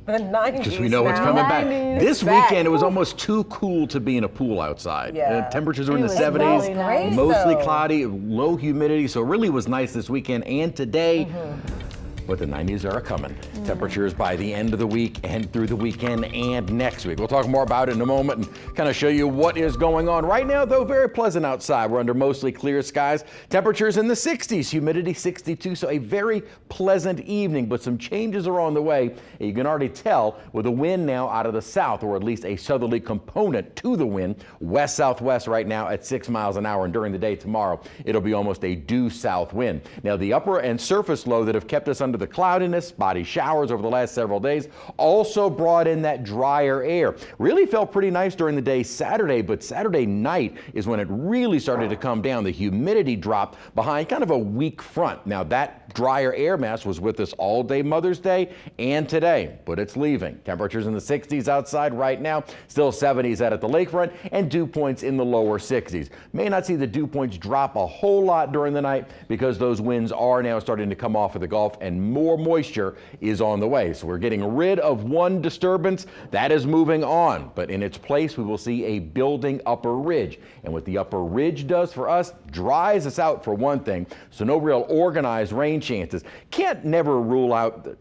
The 90s. Because we know what's now. coming back. 90s This back. weekend, it was almost too cool to be in a pool outside. Yeah. Temperatures were in It the was 70s, really nice, mostly though. cloudy, low humidity, so it really was nice this weekend and today. But the 90s are coming. Temperatures by the end of the week and through the weekend and next week. We'll talk more about it in a moment and kind of show you what is going on. Right now, though, very pleasant outside. We're under mostly clear skies. Temperatures in the 60s, humidity 62, so a very pleasant evening, but some changes are on the way. You can already tell with the wind now out of the south, or at least a southerly component to the wind, west-southwest right now at 6 miles an hour, and during the day tomorrow, it'll be almost a due south wind. Now, the upper and surface low that have kept us under the cloudiness, spotty showers over the last several days, also brought in that drier air. Really felt pretty nice during the day Saturday, but Saturday night is when it really started to come down. The humidity dropped behind kind of a weak front. Now that drier air mass was with us all day Mother's Day and today, but it's leaving. Temperatures in the 60s outside right now, still 70s out at the lakefront, and dew points in the lower 60s. May not see the dew points drop a whole lot during the night because those winds are now starting to come off of the Gulf and more moisture is on the way. So we're getting rid of one disturbance that is moving on, but in its place we will see a building upper ridge. And what the upper ridge does for us, dries us out for one thing, so no real organized rain chances. Can never rule out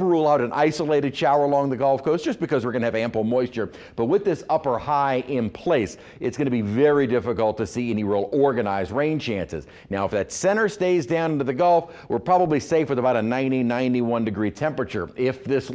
rule out an isolated shower along the Gulf Coast just because we're going to have ample moisture. But with this upper high in place, it's going to be very difficult to see any real organized rain chances. Now, if that center stays down into the Gulf, we're probably safe with about a 90, 91 degree temperature. If this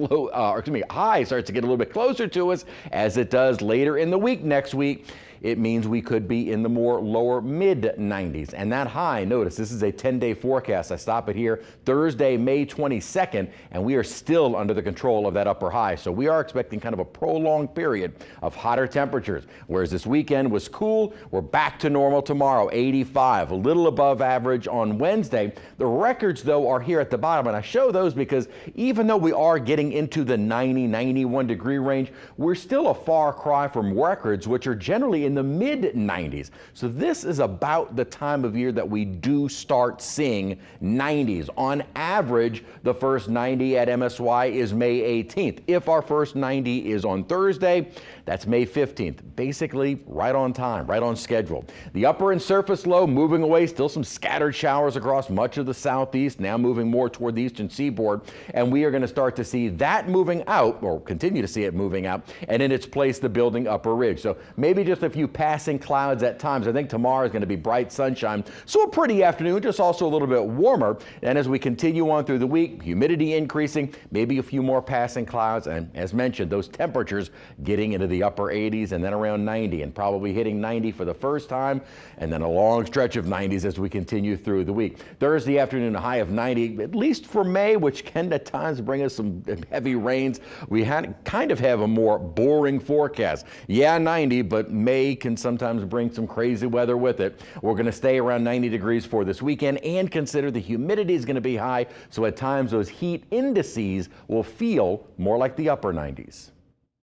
high starts to get a little bit closer to us, as it does later in the week next week, it means we could be in the more lower mid 90s. And that high, notice this is a 10-day forecast. I stop it here Thursday, May 22nd, and we are still under the control of that upper high. So we are expecting kind of a prolonged period of hotter temperatures. Whereas this weekend was cool, we're back to normal tomorrow, 85, a little above average on Wednesday. The records, though, are here at the bottom, and I show those because even though we are getting into the 90, 91 degree range, we're still a far cry from records, which are generally in the mid 90s. So this is about the time of year that we do start seeing 90s. On average, the first 90 at MSY is May 18th. If our first 90 is on Thursday, that's May 15th. Basically right on time, right on schedule. The upper and surface low moving away, still some scattered showers across much of the southeast, now moving more toward the eastern seaboard. And we are going to start to see that moving out, or continue to see it moving out, and in its place the building upper ridge. So maybe just a few passing clouds at times. I think tomorrow is going to be bright sunshine, so a pretty afternoon, just also a little bit warmer. And as we continue on through the week, humidity increasing, maybe a few more passing clouds, and as mentioned, those temperatures getting into the upper 80s and then around 90, and probably hitting 90 for the first time, and then a long stretch of 90s as we continue through the week. Thursday afternoon, a high of 90, at least for May, which can at times bring us some heavy rains. We kind of have a more boring forecast. Yeah, 90, but May can sometimes bring some crazy weather with it. We're going to stay around 90 degrees for this weekend, and consider the humidity is going to be high, so at times those heat indices will feel more like the upper 90s.